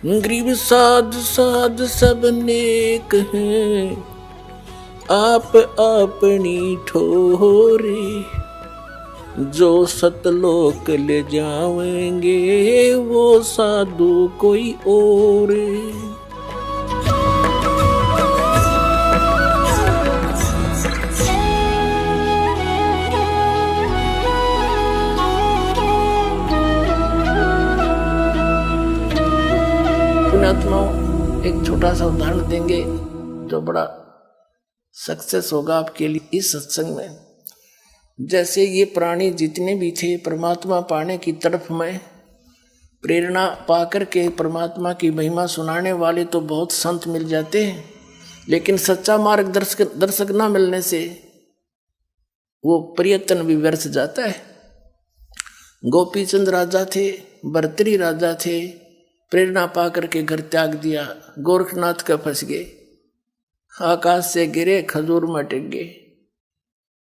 गरीब साध साध सब नेक हैं, आप अपनी ठोरे। जो सतलोक ले जाएंगे वो साधु कोई और। पुण्यात्माओं, एक छोटा सा उदाहरण देंगे जो बड़ा सक्सेस होगा आपके लिए इस सत्संग में। जैसे ये प्राणी जितने भी थे परमात्मा पाने की तरफ में प्रेरणा पाकर के परमात्मा की महिमा सुनाने वाले तो बहुत संत मिल जाते हैं, लेकिन सच्चा मार्गदर्शक ना मिलने से वो प्रयत्न भी व्यर्थ जाता है। गोपीचंद राजा थे, भर्तृहरि राजा थे, प्रेरणा पाकर के घर त्याग दिया, गोरखनाथ का फंस गए, आकाश से गिरे खजूर में टिक गए।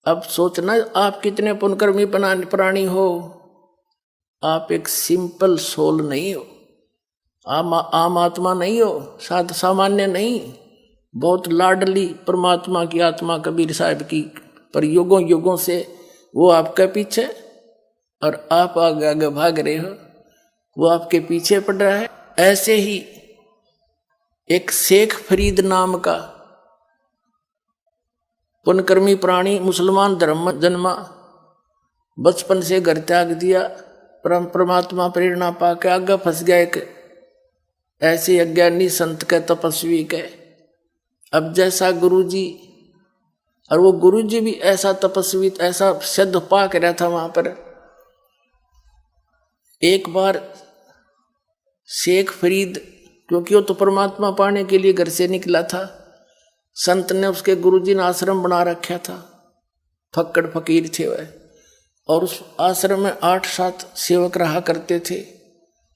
अब सोचना आप कितने पुण्यकर्मी प्राणी हो, आप एक सिंपल सोल नहीं हो, आम आत्मा नहीं हो, सामान्य नहीं, बहुत लाडली परमात्मा की आत्मा कबीर साहब की। पर युगों युगों से वो आपके पीछे और आप आगे आगे भाग रहे हो, वो आपके पीछे पड़ रहा है। ऐसे ही एक शेख फरीद नाम का पुण्यकर्मी प्राणी मुसलमान धर्म में जन्मा, बचपन से घर त्याग दिया, परमात्मा प्रेरणा पाके आगे फंस गया एक ऐसे अज्ञानी संत के तपस्वी के। अब जैसा गुरुजी, और वो गुरुजी भी ऐसा तपस्वी, ऐसा सिद्ध पाक रहा था वहां पर। एक बार शेख फरीद, क्योंकि वो तो परमात्मा पाने के लिए घर से निकला था, संत ने उसके गुरुजी ने आश्रम बना रखा था, फक्कड़ फकीर थे वह, और उस आश्रम में 8-7 सेवक रहा करते थे।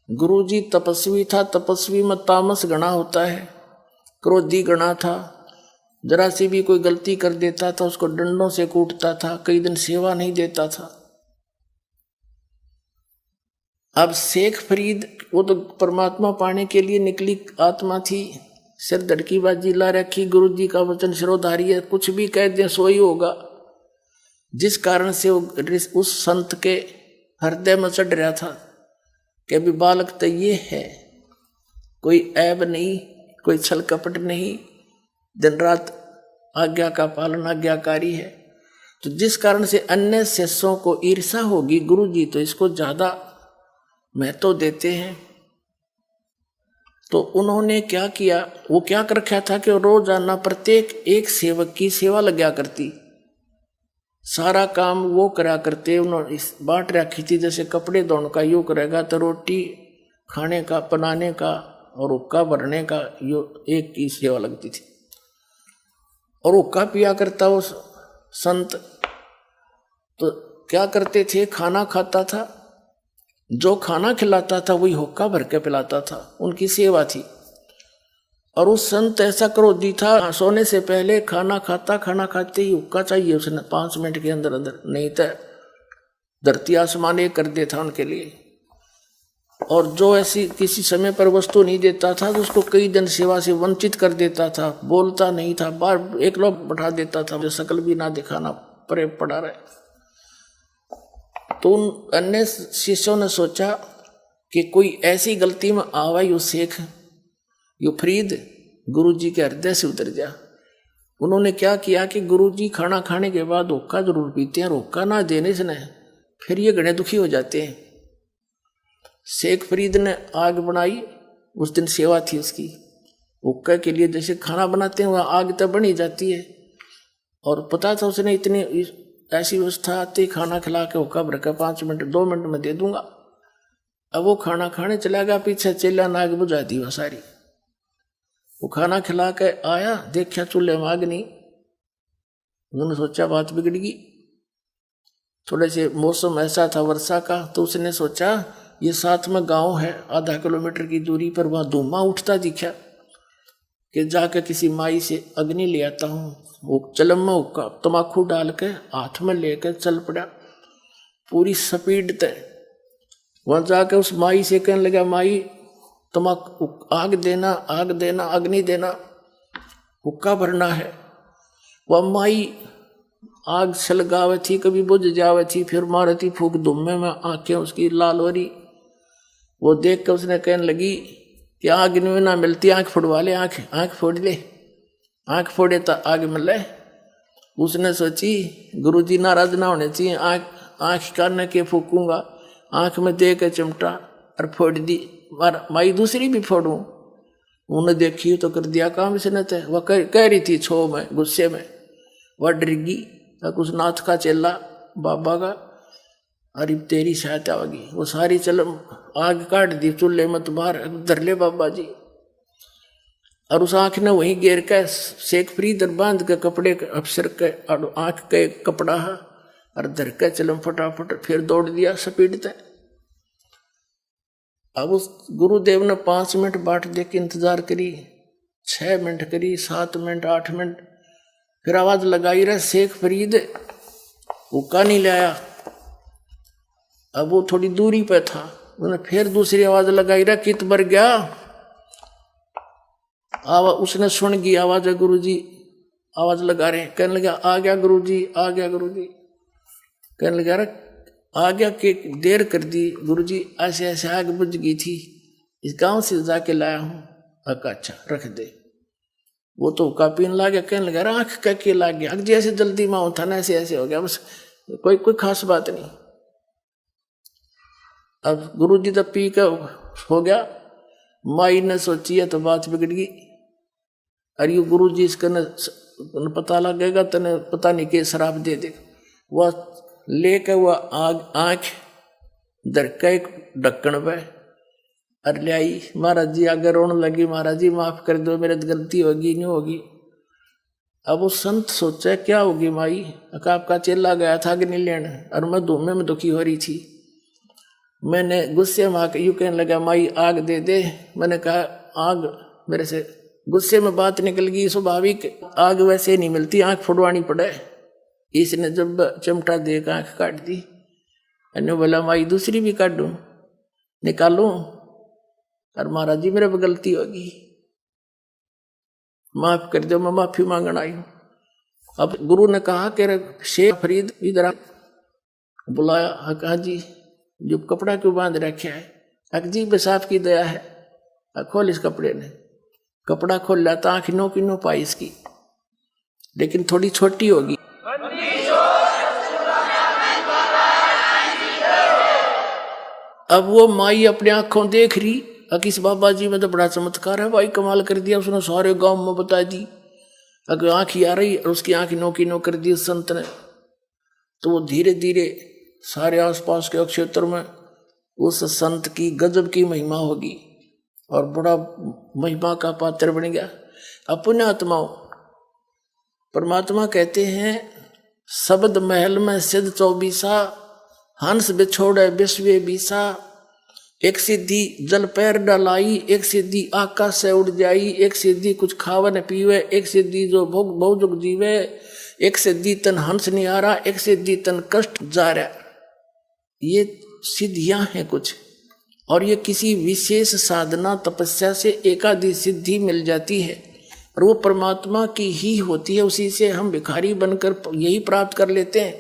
गुरुजी तपस्वी था, तपस्वी में तामस गणा होता है, क्रोधी गणा था, जरा सी भी कोई गलती कर देता था उसको डंडों से कूटता था, कई दिन सेवा नहीं देता था। अब शेख फरीद वो तो परमात्मा पाने के लिए निकली आत्मा थी, सिर धड़की बाजी ला रखी, गुरु जी का वचन शिरोधारी है, कुछ भी कह दे सो ही होगा। जिस कारण से वो उस संत के हृदय में चढ़ रहा था कि अभी बालक तो ये है, कोई ऐब नहीं, कोई छल कपट नहीं, दिन रात आज्ञा का पालन आज्ञाकारी है। तो जिस कारण से अन्य शिष्यों को ईर्षा होगी, गुरु जी तो इसको ज्यादा महत्व देते हैं। तो उन्होंने क्या किया, वो क्या कर रखा था कि रोजाना प्रत्येक एक सेवक की सेवा लगा करती, सारा काम वो करा करते। उन्होंने बांट रखी थी, जैसे कपड़े धोने का यो करेगा तो रोटी खाने का, बनाने का और हुक्का भरने का यो एक की सेवा लगती थी। और हुक्का पिया करता वो संत, तो क्या करते थे, खाना खाता था, जो खाना खिलाता था वही हुक्का भर के पिलाता था, उनकी सेवा थी। और उस संत ऐसा क्रोधी था, सोने से पहले खाना खाता, खाना खाते ही हुक्का चाहिए उसने 5 मिनट के अंदर अंदर, नहीं तो धरती आसमान एक कर देता उनके लिए। और जो ऐसी किसी समय पर वस्तु नहीं देता था तो उसको कई दिन सेवा से वंचित कर देता था, बोलता नहीं था, बार एक लोग बैठा देता था, जो शकल भी ना दिखाना परे पड़ा रहे। तो उन अन्य शिष्यों ने सोचा कि कोई ऐसी गलती में आवा यो शेख, यो फरीद गुरुजी के हृदय से उतर जा। उन्होंने क्या किया कि गुरुजी खाना खाने के बाद हुक्का जरूर पीते हैं, हुक्का ना देने से नहीं फिर ये घने दुखी हो जाते हैं। शेख फरीद ने आग बनाई, उस दिन सेवा थी उसकी, हुक्का के लिए जैसे खाना बनाते हैं वह आग तब बनी जाती है। और पता था उसने इतनी ऐसी व्यवस्था आती, खाना खिला के हुक्का भर के 5 मिनट 2 मिनट में दे दूंगा। अब वो खाना खाने चला गया, पीछे चेला नाग बुझा दी वह सारी। वो खाना खिला के आया, देखा चूल्हे में आग नहीं। उन्होंने सोचा बात बिगड़ गई। थोड़े से मौसम ऐसा था वर्षा का, तो उसने सोचा ये साथ में गांव है, आधा किलोमीटर की दूरी पर, वहां धुआं उठता दिखा कि जाकर किसी माई से अग्नि ले आता हूँ। वो चलम में हुक्का तमाकू डाल के हाथ में लेकर चल पड़ा पूरी स्पीड तय। वहां जाके उस माई से कहने लगा, माई तमाकू आग देना, अग्नि देना, हुक्का भरना है। वह माई आग सलगावे थी, कभी बुझ जावे थी, फिर मारे थी फूक दुम्मे में, आंखें उसकी लाल हो रही। वो देख कर उसने कहने लगी कि आग में ना मिलती, आंख फोड़वा ले, आंख फोड़ ले, आंख फोड़े तो आग मिले। उसने सोची गुरुजी नाराज ना होने चाहिए, आंख कान के फूकूंगा, आंख में दे के चिमटा और फोड़ दी। माई दूसरी भी फोड़ू, उन्हें देखी तो कर दिया काम इसने। तो वह कह रही थी छो में, गुस्से में, वह डरगी। उस नाथ का चेला बाबा का, अरे तेरी सहायता होगी। वो सारी चलम आग काट दी चूल्हे में, तो बाहर धर ले बाबा जी। और उस आंख ने वहीं गिर के शेख फरीद बांध के कपड़े के अफसर के आंख के कपड़ा है और धर के चलम फटाफट फिर दौड़ दिया स्पीड से। अब उस गुरुदेव ने 5 मिनट बाट देख के इंतजार करी, 6 मिनट करी, 7 मिनट, 8 मिनट, फिर आवाज लगाई रहा शेख फरीद, हुक्का नहीं लाया। अब वो थोड़ी दूरी पे था, उन्हें फिर दूसरी आवाज लगाई रहा, कित बर गया। उसने सुन गई आवाज है, गुरुजी आवाज लगा रहे हैं। कहने लगा आ गया गुरुजी, आ गया गुरुजी। कहने लगा रहा आ गया कि देर कर दी गुरुजी, ऐसे ऐसे आग बुझ गई थी, इस गांव से जाके लाया हूँ। अच्छा रख दे। वो तो हुक्का पीने लगा। कहने लगा आंख का के लाग गया, जैसे जल्दी में होता ना ऐसे ऐसे हो गया, बस कोई खास बात नहीं। अब गुरुजी तो पी कर हो गया। माई ने सोची है तो बात बिगड़ गई। अरे ये गुरुजी इसका न पता लगेगा तो न पता नहीं के शराब दे देगा। वह लेकर वह आंख दरका एक ढक्कन पे और ले आई। महाराज जी आगे रोने लगी, महाराज जी माफ कर दो, मेरे गलती होगी नहीं होगी। अब वो संत सोचा क्या होगी माई, आपका चेला गया था कि नहीं लेने, और मैं धूमे में दुखी हो रही थी। मैंने गुस्से में आकर यूं कहने लगा माई आग दे दे। मैंने कहा आग मेरे से गुस्से में बात निकल गई, स्वाभाविक आग वैसे नहीं मिलती, आंख फुड़वानी पड़े। इसने जब चिमटा दे कर आंख काट दी। मैंने बोला माई दूसरी भी काट दूं, निकालूं? और महाराज जी मेरे पर गलती होगी, माफ कर दो, मैं माफी मांगन आई हूं। अब गुरु ने कहा कि शेख फरीद इधर बुलाया। कहा जी जो कपड़ा क्यों बांध रखा है? अकजी बस आपकी दया है। खोल इस कपड़े ने। कपड़ा खोल लाता, आंख नो की नो पाई इसकी, लेकिन थोड़ी छोटी होगी। अब वो माई अपनी आंखों देख रही, अकिस बाबा जी में तो बड़ा चमत्कार है भाई, कमाल कर दिया उसने, सारे गांव में बता दी। अगर आंख आ रही और उसकी आंख नो की नो कर दी उस संत ने, तो वो धीरे धीरे सारे आसपास के क्षेत्र में उस संत की गजब की महिमा होगी और बड़ा महिमा का पात्र बन गया। अपने आत्माओं परमात्मा कहते हैं शब्द महल में सिद्ध 24, हंस बिछोड़े विश्व बीसा। एक सिद्धि जल पैर डलाई, एक सिद्धि आकाश से उड़ जाई, एक सिद्धि कुछ खावन पीवे, एक सिद्धि जो भोग भोजुग जीवे, एक सिद्धि तन हंस नहीं आ रहा, एक सिद्धि तन कष्ट जा रहा। ये सिद्धियां हैं कुछ, और ये किसी विशेष साधना तपस्या से एकादि सिद्धि मिल जाती है और वो परमात्मा की ही होती है, उसी से हम भिखारी बनकर यही प्राप्त कर लेते हैं।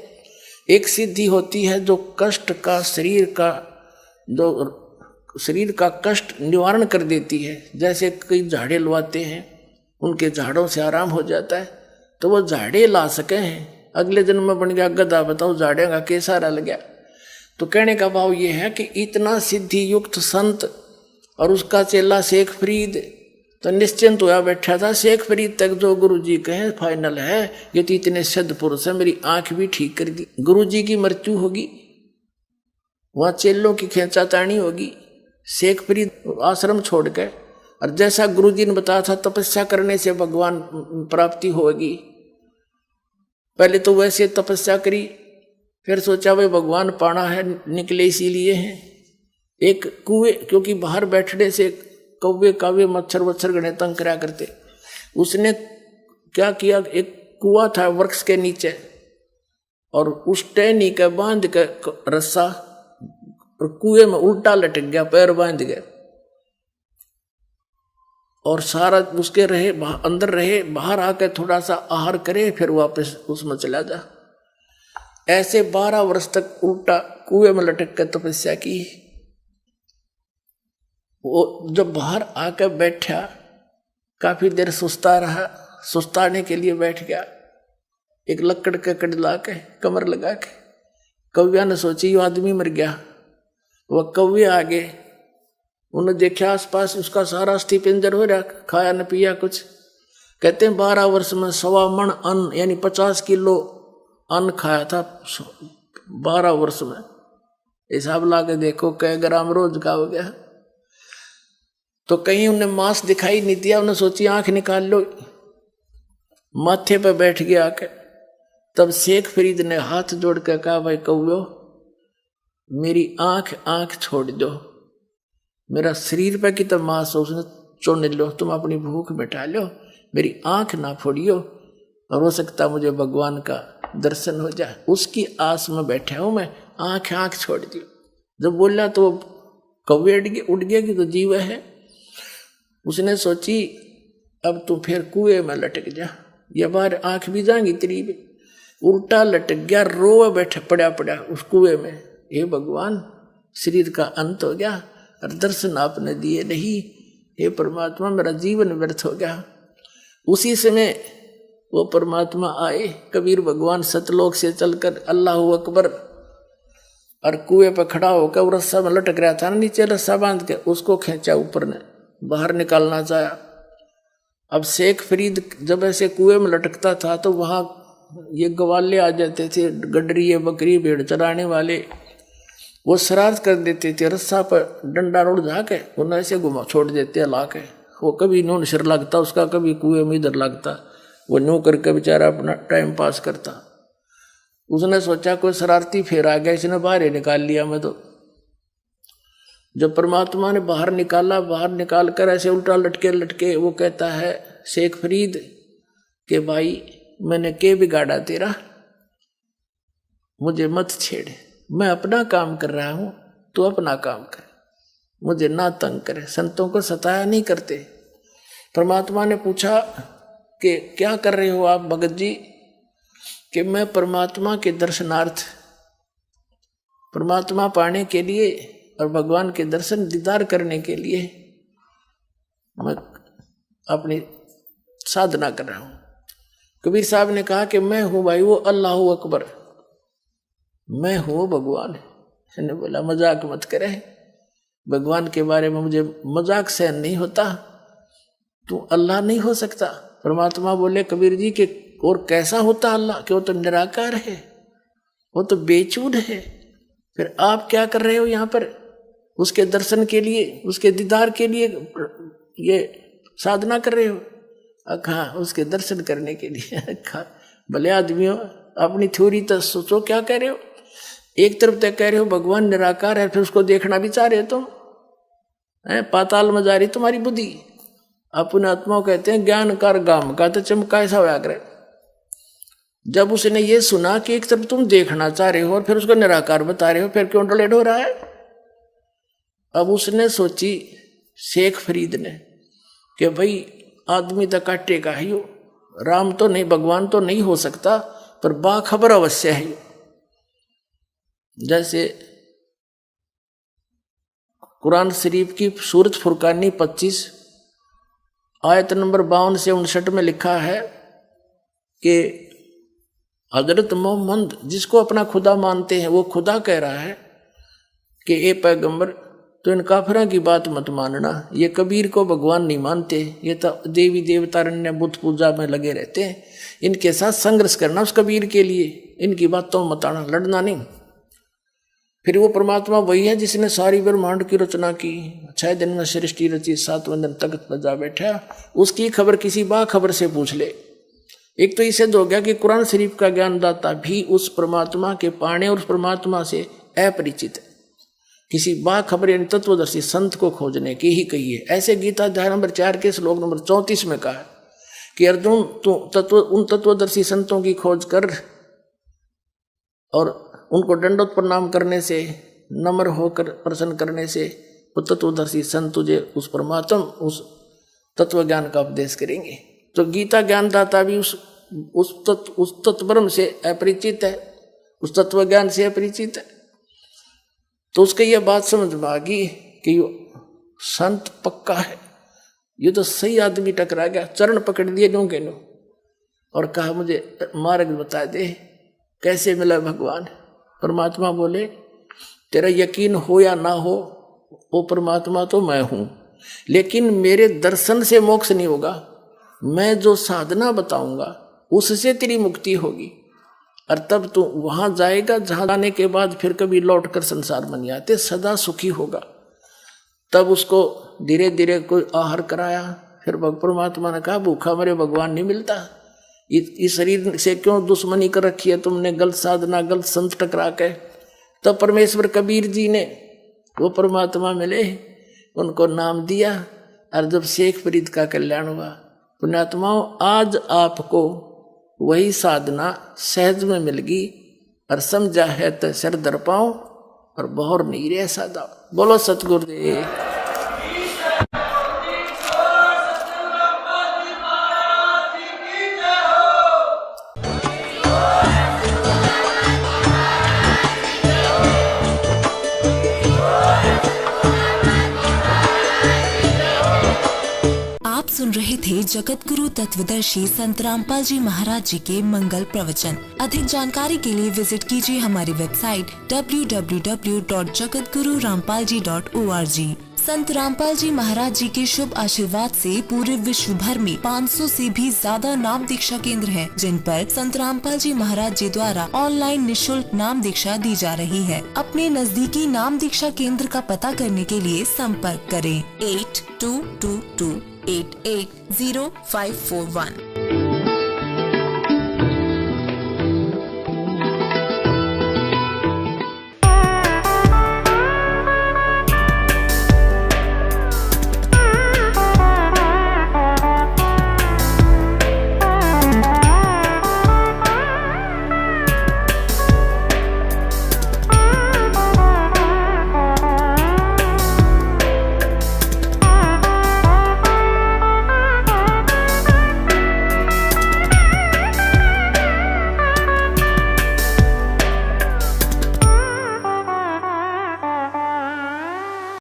एक सिद्धि होती है जो कष्ट का शरीर का कष्ट निवारण कर देती है। जैसे कई झाड़े लवाते हैं, उनके झाड़ों से आराम हो जाता है, तो वो झाड़े ला सके हैं। अगले जन्म में बन गया गधा, बताओ झाड़े का कैसा रल गया। तो कहने का भाव ये है कि इतना सिद्धि युक्त संत और उसका चेला शेख फरीद तो निश्चिंत होया बैठा था। शेख फरीद तक जो गुरुजी कहे फाइनल है, ये तो इतने सिद्ध पुरुष है, मेरी आंख भी ठीक कर दी। गुरुजी की मृत्यु होगी, वहां चेलों की खेचातानी होगी, शेख फरीद आश्रम छोड़ के, और जैसा गुरुजी ने बताया था तपस्या करने से भगवान प्राप्ति होगी। पहले तो वैसे तपस्या करी, फिर सोचा भाई भगवान पाना है, निकले इसीलिए हैं। एक कुएं, क्योंकि बाहर बैठने से कौवे कावे मच्छर वच्छर गणे तंग करा करते, उसने क्या किया, एक कुआं था वृक्ष के नीचे, और उस टहनी के बांध के रस्सा और कुएं में उल्टा लटक गया, पैर बांध गया। और सारा उसके रहे अंदर रहे, बाहर आकर थोड़ा सा आहार करे, फिर वापस उसमें चला जा। ऐसे 12 वर्ष तक उल्टा कुएं में लटक कर तपस्या की। वो जब बाहर आकर बैठा, काफी देर सुस्ता रहा, सुस्ताने के लिए बैठ गया, एक लकड़ का कड़ ला के कमर लगा के। कौव्या ने सोची ये आदमी मर गया। वह कौवे आगे, उन्हें देखा आसपास उसका सारा अस्थि पिंजर हो रहा, खाया न पिया कुछ। कहते हैं 12 वर्ष में 1.25 मन अन्न यानी 50 किलो अन्न खाया था 12 वर्ष में। हिसाब ला के देखो कै ग्राम रोज का हो गया। तो कहीं उन्हें मांस दिखाई नहीं दिया, उन्हें सोची आंख निकाल लो, माथे पे बैठ गया आके। तब शेख फरीद ने हाथ जोड़ कर कहा, भाई कौव्यो मेरी आंख छोड़ दो, मेरा शरीर पे की तो मांस उसने चुन लो, तुम अपनी भूख मिटा लो, मेरी आंख ना फोड़ियो, और हो सकता मुझे भगवान का दर्शन हो जाए, उसकी आस में बैठा हूं मैं, आंख छोड़ दियो। जब बोला तो कौवे उड़ गया कि तो जीव है। उसने सोची अब तू फिर कुएं में लटक जा, ये बार आंख भी जाएंगी तेरी भी। उल्टा लटक गया, रोए बैठा पड़ा उस कुएं में। हे भगवान, शरीर का अंत हो गया और दर्शन आपने दिए नहीं, हे परमात्मा मेरा जीवन व्यर्थ हो गया। उसी समय वो परमात्मा आए, कबीर भगवान सतलोक से चलकर अल्लाहू अकबर, और कुएं पर खड़ा होकर वो रस्सा में लटक रहा था, नीचे रस्सा बांध के उसको खींचा, ऊपर ने बाहर निकालना चाहा। अब शेख फरीद जब ऐसे कुएं में लटकता था तो वहां ये गवाले आ जाते थे, गडरी बकरी भेड़ चराने वाले, वो शरारत कर देते थे, रस्सा पर डंडा रोड जाके उन्हें ऐसे घुमा छोड़ देते ला के। वो कभी नून सिर लगता उसका, कभी कुएं में इधर लगता, वो न्यू करके बेचारा अपना टाइम पास करता। उसने सोचा कोई शरारती फेर आ गया, इसने बाहर ही निकाल लिया मैं तो। जब परमात्मा ने बाहर निकाला, बाहर निकाल कर ऐसे उल्टा लटके वो कहता है शेख फरीद के भाई मैंने के बिगाड़ा तेरा, मुझे मत छेड़, मैं अपना काम कर रहा हूं, तू अपना काम कर, मुझे ना तंग करे। संतों को सताया नहीं करते। परमात्मा ने पूछा कि क्या कर रहे हो आप भगत जी? कि मैं परमात्मा के दर्शनार्थ, परमात्मा पाने के लिए और भगवान के दर्शन दीदार करने के लिए मैं अपनी साधना कर रहा हूं। कबीर साहब ने कहा कि मैं हूं भाई वो अल्लाहू अकबर, मैं हूं भगवान। मैंने बोला मजाक मत करे, भगवान के बारे में मुझे मजाक सहन नहीं होता, तू अल्लाह नहीं हो सकता। परमात्मा बोले कबीर जी के और कैसा होता अल्लाह, कि वो तो निराकार है, वो तो बेचूद है, फिर आप क्या कर रहे हो यहाँ पर? उसके दर्शन के लिए, उसके दीदार के लिए ये साधना कर रहे हो? हाँ, उसके दर्शन करने के लिए। भले आदमियों, अपनी थ्योरी तो सोचो क्या कह रहे हो। एक तरफ तक कह रहे हो भगवान निराकार है, फिर उसको देखना भी चाह रहे हो तुम, पाताल में जा रही तुम्हारी बुद्धि। अपने आत्मा कहते हैं ज्ञान कर गाम का तो चमका ऐसा होया करे। जब उसने ये सुना कि एक तरफ तुम देखना चाह रहे हो और फिर उसको निराकार बता रहे हो, फिर क्यों डलेट हो रहा है? अब उसने सोची शेख फरीद ने कि भाई आदमी तो काटेगा ही, राम तो नहीं, भगवान तो नहीं हो सकता, पर बाखबर अवश्य है। जैसे कुरान शरीफ की सूरत फुरकानी 25 आयत नंबर 52 से 59 में लिखा है कि हजरत मोहम्मद जिसको अपना खुदा मानते हैं वो खुदा कह रहा है कि ए पैगंबर तो इन काफिरों की बात मत मानना, ये कबीर को भगवान नहीं मानते, ये तो देवी देवतारण्य बुत पूजा में लगे रहते हैं, इनके साथ संघर्ष करना उस कबीर के लिए, इनकी बातों मत आना, लड़ना नहीं। फिर वो परमात्मा वही है जिसने सारी ब्रह्मांड की रचना की, 6 दिन में सृष्टि रची, 7वें दिन तख्त पर जा बैठा, उसकी खबर किसी बाखबर से पूछ ले। एक तो इसे हो गया कि कुरान शरीफ का ज्ञानदाता भी उस परमात्मा के पाने और उस परमात्मा से अपरिचित है, किसी बाखबर यानी तत्वदर्शी संत को खोजने की ही कही है। ऐसे गीता अध्याय नंबर 4 के श्लोक नंबर 34 में कहा कि अर्जुन तू उन तत्वदर्शी संतों की खोज कर और उनको दंडोत प्रणाम करने से, नम्र होकर प्रसन्न करने से वो तत्वदर्शी संत तुझे उस परमात्मा, उस तत्व ज्ञान का उपदेश करेंगे। तो गीता ज्ञानदाता भी उस तत्व ब्रह्म से अपरिचित है, उस तत्व ज्ञान से अपरिचित है। तो उसके यह बात समझ में आ गई कि संत पक्का है, ये तो सही आदमी टकरा गया, चरण पकड़ दिए नो के नो और कहा मुझे मार्ग बता दे, कैसे मिला भगवान। परमात्मा बोले तेरा यकीन हो या ना हो, वो परमात्मा तो मैं हूं, लेकिन मेरे दर्शन से मोक्ष नहीं होगा, मैं जो साधना बताऊंगा उससे तेरी मुक्ति होगी। और तब तू वहां जाएगा जहां जाने के बाद फिर कभी लौट कर संसार में नहीं आते, सदा सुखी होगा। तब उसको धीरे धीरे कोई आहार कराया। फिर परमात्मा ने कहा भूखा मेरे भगवान नहीं मिलता, इस शरीर से क्यों दुश्मनी कर रखी है तुमने, गलत साधना गलत संत टकरा के। तब परमेश्वर कबीर जी ने वो परमात्मा मिले, उनको नाम दिया और जब शेख फरीद का कल्याण हुआ। पुण्यात्माओं, आज आपको वही साधना सहज में मिल गई और समझा है तो सिर दर पाओ और बहुर नहीं रहे सादा। बोलो सतगुरुदेव। सुन रहे थे जगत गुरु तत्वदर्शी संत रामपाल जी महाराज जी के मंगल प्रवचन। अधिक जानकारी के लिए विजिट कीजिए हमारी वेबसाइट www.jagatgururampalji.org। संत रामपाल जी महाराज जी के शुभ आशीर्वाद से पूरे विश्व भर में 500 से भी ज्यादा नाम दीक्षा केंद्र हैं, जिन पर संत रामपाल जी महाराज जी द्वारा ऑनलाइन निशुल्क नाम दीक्षा दी जा रही है। अपने नजदीकी नाम दीक्षा केंद्र का पता करने के लिए संपर्क करें 8222880541।